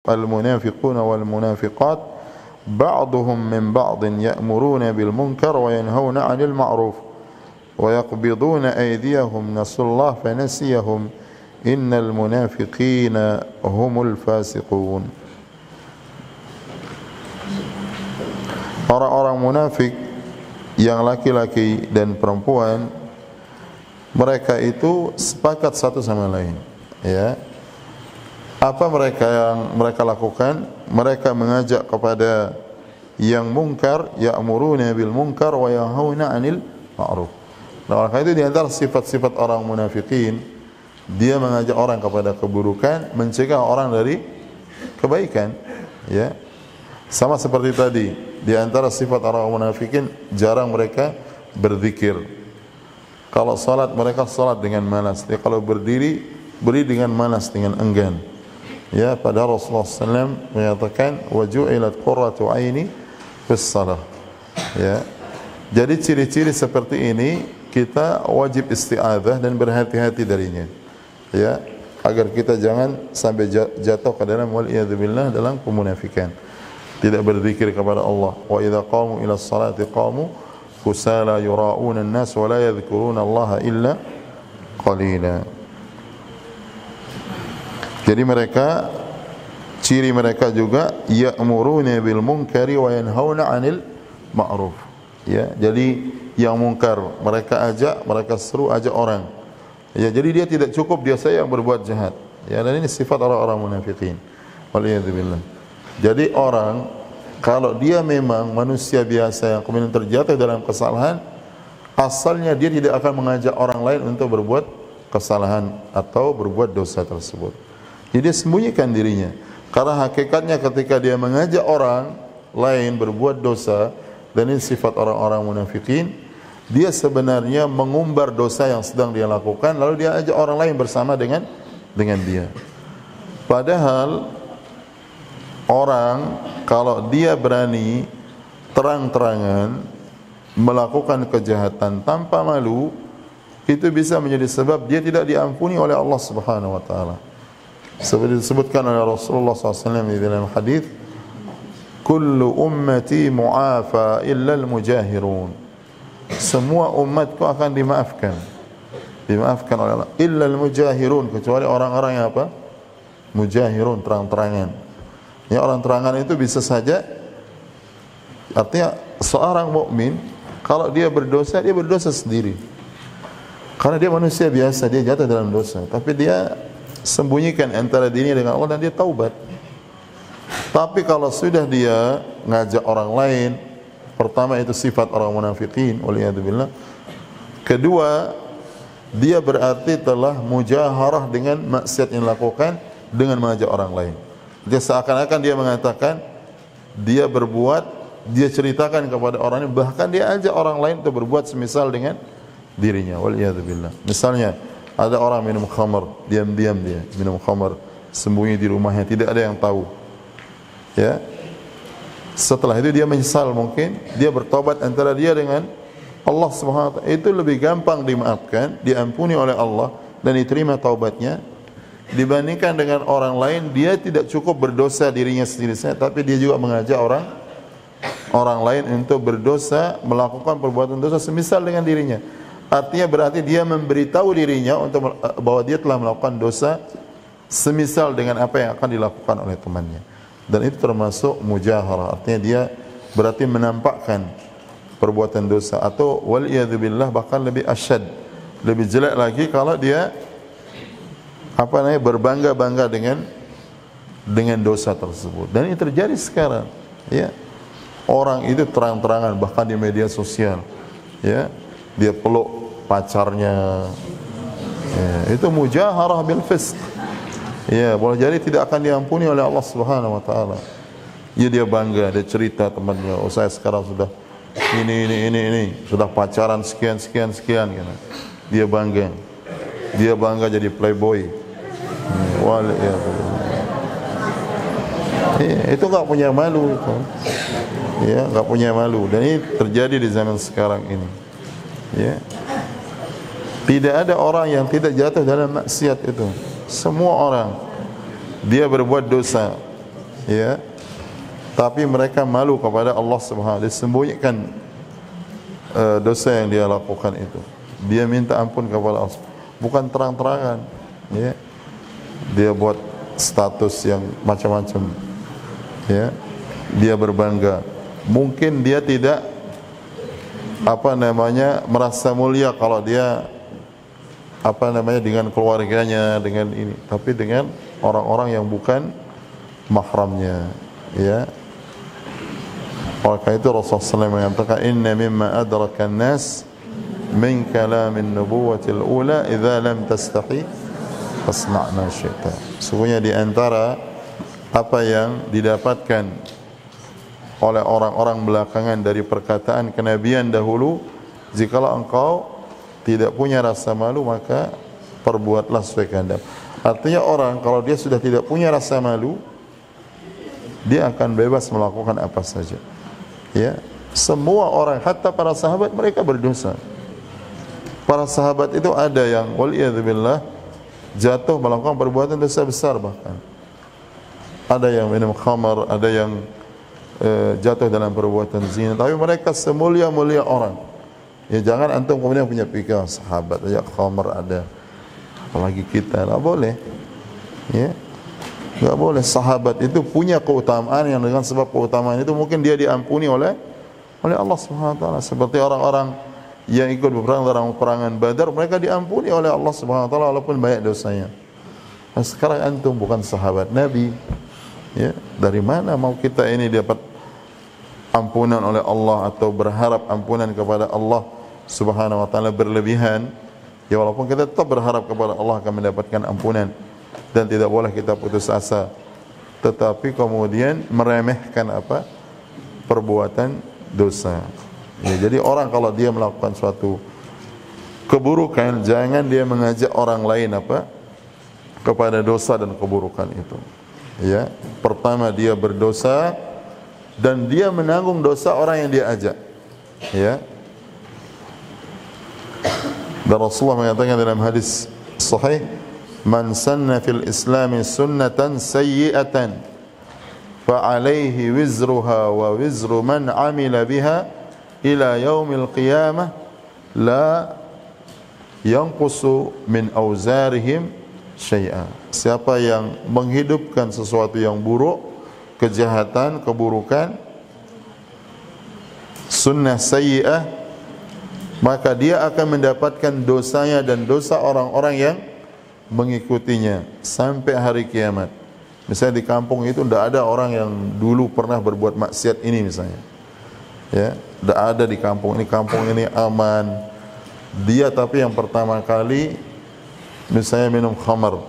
al-munafiquna wal munafiqat ba'duhum min ba'din ya'muruna bil munkar wa yanhauna 'anil ma'ruf wa yaqbiduna aydiyahum nasallahu fanasiyahum innal munafiqina humul fasiqun. Orang-orang munafik yang laki-laki dan perempuan, mereka itu sepakat satu sama lain, ya. Apa mereka yang mereka lakukan? Mereka mengajak kepada yang mungkar, ya'muruna bil munkar wa yanhauna 'anil ma'ruf. Nah, maka itu di antara sifat-sifat orang munafikin, dia mengajak orang kepada keburukan, mencegah orang dari kebaikan, ya. Sama seperti tadi, di antara sifat orang munafikin, jarang mereka berzikir. Kalau salat, mereka salat dengan malas. Kalau berdiri dengan malas, dengan enggan. Ya, pada Rasulullah SAW menyatakan waju'ilat qurratu aini fis salah. Ya. Jadi ciri-ciri seperti ini kita wajib isti'adzah dan berhati-hati darinya. Ya, agar kita jangan sampai jatuh ke dalam wal'iyadzubillah dalam kemunafikan. Tidak berzikir kepada Allah. Wa idza qamu ila sholati qamu kusala yura'una an-nas wa la yadhkuruna Allah illa qalila. Jadi mereka, ciri mereka juga ya'muruna bil munkari wa yanhauna 'anil ma'ruf. Ya, jadi yang mungkar mereka ajak, mereka seru ajak orang. Ya, jadi dia tidak cukup dia saja yang berbuat jahat. Ya, dan ini sifat orang-orang munafikin. Waliyadzubillah. Jadi orang kalau dia memang manusia biasa yang kemudian terjatuh dalam kesalahan, asalnya dia tidak akan mengajak orang lain untuk berbuat kesalahan atau berbuat dosa tersebut. Jadi dia sembunyikan dirinya. Karena hakikatnya ketika dia mengajak orang lain berbuat dosa, dan ini sifat orang-orang munafikin, dia sebenarnya mengumbar dosa yang sedang dia lakukan, lalu dia ajak orang lain bersama dengan dia. Padahal orang kalau dia berani terang-terangan melakukan kejahatan tanpa malu, itu bisa menjadi sebab dia tidak diampuni oleh Allah Subhanahu wa taala. Seperti disebutkan oleh Rasulullah SAW di dalam hadis, kullu ummati mu'afa illa al-mujahirun. Semua umatku akan dimaafkan oleh Allah, illa al-mujahirun, kecuali orang-orang yang apa? Mujahirun, terang-terangan. Ya, orang terangan itu bisa saja, artinya seorang mukmin kalau dia berdosa sendiri. Karena dia manusia biasa, dia jatuh dalam dosa, tapi dia sembunyikan antara dirinya dengan Allah dan dia taubat. Tapi kalau sudah dia ngajak orang lain, pertama itu sifat orang munafikin, waliyadzubillah. Kedua, dia berarti telah mujaharah dengan maksiat yang dilakukan dengan mengajak orang lain. Dia seakan-akan dia mengatakan dia berbuat, dia ceritakan kepada orang ini, bahkan dia ajak orang lain untuk berbuat semisal dengan dirinya, waliyadzubillah. Misalnya ada orang minum khamar, diam-diam dia minum khamar, sembunyi di rumahnya, tidak ada yang tahu. Ya. Setelah itu dia menyesal, mungkin dia bertobat antara dia dengan Allah Subhanahu wa taala. Itu lebih gampang dimaafkan, diampuni oleh Allah dan diterima taubatnya dibandingkan dengan orang lain. Dia tidak cukup berdosa dirinya sendiri saja, tapi dia juga mengajak orang lain untuk berdosa, melakukan perbuatan dosa semisal dengan dirinya. Artinya berarti dia memberitahu dirinya untuk bahwa dia telah melakukan dosa semisal dengan apa yang akan dilakukan oleh temannya. Dan itu termasuk mujaharah. Artinya dia berarti menampakkan perbuatan dosa, atau waliyadzubillah bahkan lebih asyad, lebih jelek lagi kalau dia berbangga-bangga dengan dosa tersebut. Dan ini terjadi sekarang, ya. Orang itu terang-terangan bahkan di media sosial, ya. Dia peluk pacarnya, ya, itu mujaharah bil fisq. Ya, boleh jadi tidak akan diampuni oleh Allah Subhanahu wa taala. Ya, dia bangga, dia cerita temannya, oh saya sekarang sudah ini, sudah pacaran sekian gitu. Dia bangga jadi playboy. Itu enggak punya malu itu. Ya, enggak punya malu, dan ini terjadi di zaman sekarang ini. Ya. Tidak ada orang yang tidak jatuh dalam maksiat itu. Semua orang dia berbuat dosa, ya, tapi mereka malu kepada Allah Subhanahu wa taala, disembunyikan dosa yang dia lakukan itu. Dia minta ampun kepada Allah, bukan terang-terangan, ya. Dia buat status yang macam-macam, ya. Dia berbangga. Mungkin dia tidak merasa mulia kalau dia dengan keluarganya, dengan ini, tapi dengan orang-orang yang bukan mahramnya, ya. Oleh itu Rasulullah SAW mengatakan, inna mimma adraka an-nas min kalamin nubuwatil ula idza lam tastahi fasna'na syi'ta. Sesungguhnya di antara apa yang didapatkan oleh orang-orang belakangan dari perkataan kenabian dahulu, jikalau engkau tidak punya rasa malu, maka perbuatlah sesuai kehendak. Artinya orang kalau dia sudah tidak punya rasa malu, dia akan bebas melakukan apa saja. Ya, semua orang, hatta para sahabat, mereka berdosa. Para sahabat itu ada yang waliyadzubillah jatuh melakukan perbuatan dosa besar, bahkan ada yang minum khamar, ada yang jatuh dalam perbuatan zina, tapi mereka semulia-mulia orang. Ya, jangan antum kemudian punya pikiran sahabat aja khamar ada, apalagi kita. Enggak boleh, ya, enggak boleh. Sahabat itu punya keutamaan yang dengan sebab keutamaan itu mungkin dia diampuni oleh Allah Subhanahu wa taala. Seperti orang-orang yang ikut berperang dalam peperangan Badar, mereka diampuni oleh Allah Subhanahu wa taala walaupun banyak dosanya. Nah, sekarang antum bukan sahabat Nabi, ya, dari mana mau kita ini dapat ampunan oleh Allah atau berharap ampunan kepada Allah Subhanahu wa taala berlebihan? Ya, walaupun kita tetap berharap kepada Allah akan mendapatkan ampunan dan tidak boleh kita putus asa, tetapi kemudian meremehkan perbuatan dosa. Ya, jadi orang kalau dia melakukan suatu keburukan, jangan dia mengajak orang lain kepada dosa dan keburukan itu. Ya, pertama dia berdosa dan dia menanggung dosa orang yang dia ajak. Ya. Dan Rasulullah mengatakan dalam hadis sahih, man sanna fil islami sunnatan sayyi'atan fa alaihi wizruha wa wizru man amila biha ila yaumil qiyamah la yanqusu min auzarihim syai'a. Siapa yang menghidupkan sesuatu yang buruk, kejahatan, keburukan, sunnah sayyi'ah, maka dia akan mendapatkan dosanya dan dosa orang-orang yang mengikutinya sampai hari kiamat. Misalnya di kampung itu tidak ada orang yang dulu pernah berbuat maksiat ini misalnya, ya, tidak ada di kampung ini aman. Dia tapi yang pertama kali misalnya minum khamar,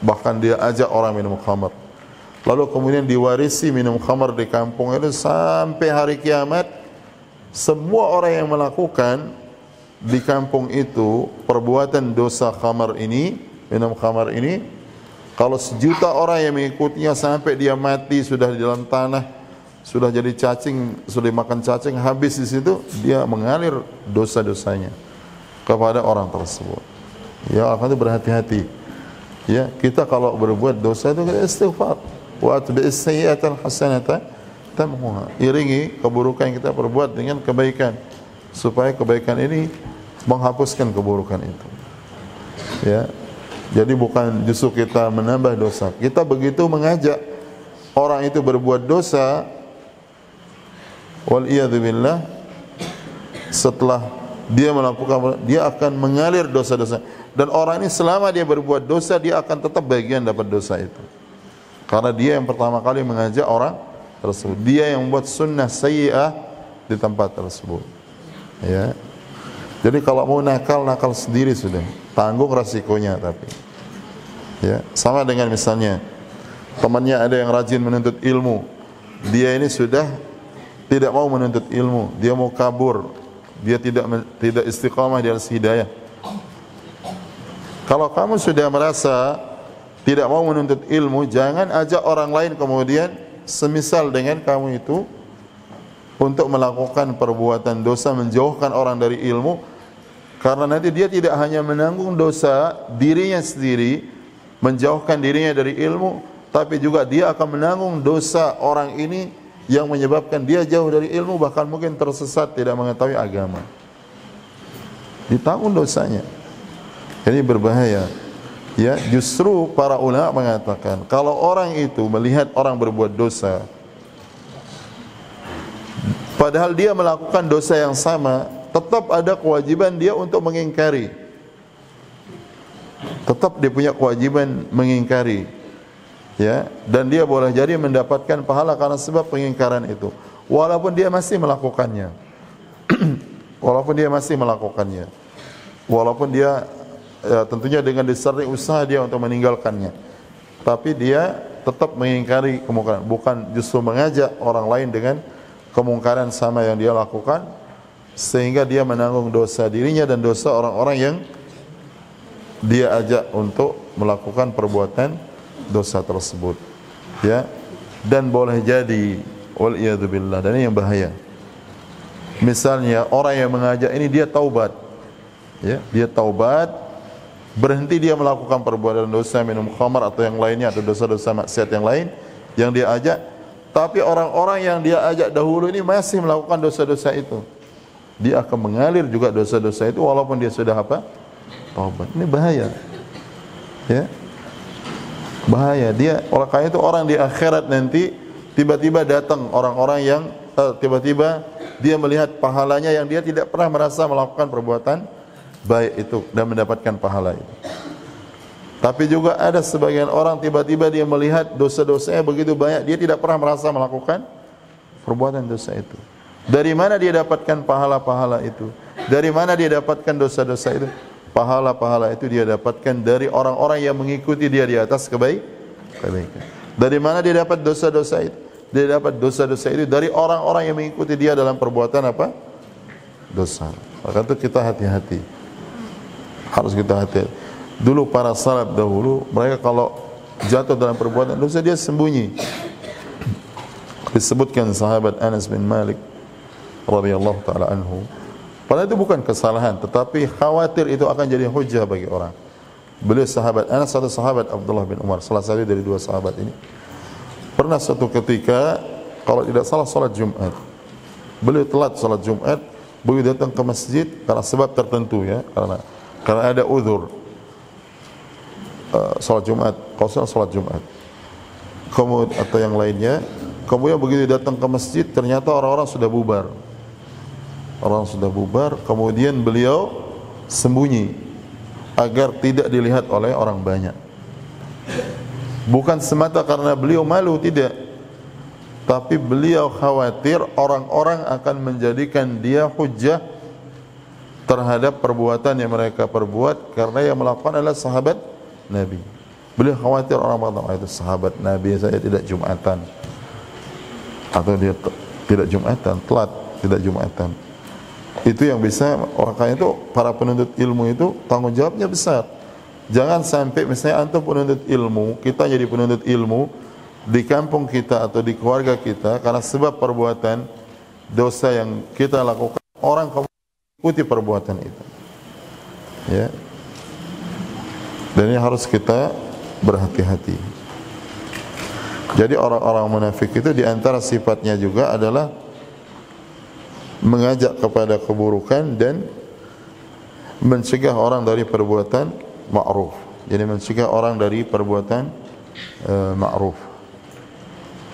bahkan dia ajak orang minum khamar, lalu kemudian diwarisi minum khamar di kampung itu sampai hari kiamat. Semua orang yang melakukan di kampung itu perbuatan dosa khamar ini, minum khamar ini, kalau 1 juta orang yang mengikutinya sampai dia mati, sudah di dalam tanah, sudah jadi cacing, sudah makan cacing, habis di situ, dia mengalir dosa-dosanya kepada orang tersebut. Ya, akan itu berhati-hati. Ya, kita kalau berbuat dosa itu kita istighfar. Wa atbi'is sayyi'atal hasanata tamhuha. Iringi keburukan yang kita perbuat dengan kebaikan, supaya kebaikan ini menghapuskan keburukan itu. Ya. Jadi bukan justru kita menambah dosa. Kita begitu mengajak orang itu berbuat dosa, wal iyadzubillah, setelah dia melakukan, dia akan mengalir dosa-dosa. Dan orang ini selama dia berbuat dosa, dia akan tetap bagian dapat dosa itu. Karena dia yang pertama kali mengajak orang tersebut. Dia yang membuat sunnah sayyi'ah di tempat tersebut. Ya. Jadi kalau mau nakal sendiri sudah, tanggung resikonya. Tapi ya, sama dengan misalnya temannya ada yang rajin menuntut ilmu, dia ini sudah tidak mau menuntut ilmu, dia mau kabur, dia tidak istiqamah di atas hidayah. Kalau kamu sudah merasa tidak mau menuntut ilmu, jangan ajak orang lain kemudian semisal dengan kamu itu untuk melakukan perbuatan dosa, menjauhkan orang dari ilmu. Karena nanti dia tidak hanya menanggung dosa dirinya sendiri, menjauhkan dirinya dari ilmu, tapi juga dia akan menanggung dosa orang ini yang menyebabkan dia jauh dari ilmu, bahkan mungkin tersesat, tidak mengetahui agama. Ditanggung dosanya. Ini berbahaya. Ya, justru para ulama mengatakan kalau orang itu melihat orang berbuat dosa, padahal dia melakukan dosa yang sama, tetap ada kewajiban dia untuk mengingkari. Tetap dia punya kewajiban mengingkari. Ya, dan dia boleh jadi mendapatkan pahala karena sebab pengingkaran itu, walaupun dia masih melakukannya. Walaupun dia masih melakukannya. Walaupun dia tentunya dengan disertai usaha dia untuk meninggalkannya, tapi dia tetap mengingkari kemungkaran, bukan justru mengajak orang lain dengan kemungkaran sama yang dia lakukan, sehingga dia menanggung dosa dirinya dan dosa orang-orang yang dia ajak untuk melakukan perbuatan dosa tersebut. Ya, dan boleh jadi wal iyadu billah, dan ini yang bahaya. Misalnya orang yang mengajak ini dia taubat, ya, dia taubat, berhenti dia melakukan perbuatan dosa, minum khamar atau yang lainnya, atau dosa-dosa maksiat yang lain yang dia ajak, tapi orang-orang yang dia ajak dahulu ini masih melakukan dosa-dosa itu, dia akan mengalir juga dosa-dosa itu walaupun dia sudah apa? Taubat. Ini bahaya. Ya. Bahaya. Dia, oleh karena itu orang di akhirat nanti tiba-tiba datang orang-orang yang tiba-tiba dia melihat pahalanya yang dia tidak pernah merasa melakukan perbuatan baik itu dan mendapatkan pahala itu. Tapi juga ada sebagian orang tiba-tiba dia melihat dosa-dosanya begitu banyak, dia tidak pernah merasa melakukan perbuatan dosa itu. Dari mana dia dapatkan pahala-pahala itu? Dari mana dia dapatkan dosa-dosa itu? Pahala-pahala itu dia dapatkan dari orang-orang yang mengikuti dia di atas kebaikan. Dari mana dia dapat dosa-dosa itu? Dia dapat dosa-dosa itu dari orang-orang yang mengikuti dia dalam perbuatan apa? Dosa. Maka itu kita hati-hati. Harus kita hati-hati. Dulu para salaf dahulu, mereka kalau jatuh dalam perbuatan dosa dia sembunyi. Disebutkan sahabat Anas bin Malik radhiyallahu taala anhu, padahal itu bukan kesalahan, tetapi khawatir itu akan jadi hujah bagi orang. Beliau sahabat Anas, satu sahabat Abdullah bin Umar, salah satu dari dua sahabat ini. Pernah suatu ketika, kalau tidak salah salat Jumat, beliau telat salat Jumat, beliau datang ke masjid karena sebab tertentu, ya, karena ada uzur, salat Jumat, kalau salat Jumat, kemudian atau yang lainnya. Kemudian begitu datang ke masjid, ternyata orang-orang sudah bubar. Orang sudah bubar, kemudian beliau sembunyi agar tidak dilihat oleh orang banyak. Bukan semata karena beliau malu, tidak, tapi beliau khawatir orang-orang akan menjadikan dia hujjah terhadap perbuatan yang mereka perbuat, karena yang melakukan adalah sahabat Nabi. Beliau khawatir orang mengatakan, itu sahabat Nabi, saya tidak Jumatan, atau dia tidak Jumatan, telat tidak Jumatan. Itu yang bisa, orang kaya itu, para penuntut ilmu itu tanggung jawabnya besar. Jangan sampai misalnya antum penuntut ilmu, kita jadi penuntut ilmu di kampung kita atau di keluarga kita, karena sebab perbuatan dosa yang kita lakukan, orang ikuti perbuatan itu. Ya. Dan ini harus kita berhati-hati. Jadi orang-orang munafik itu di antara sifatnya juga adalah mengajak kepada keburukan dan mencegah orang dari perbuatan ma'ruf. Jadi mencegah orang dari perbuatan ma'ruf.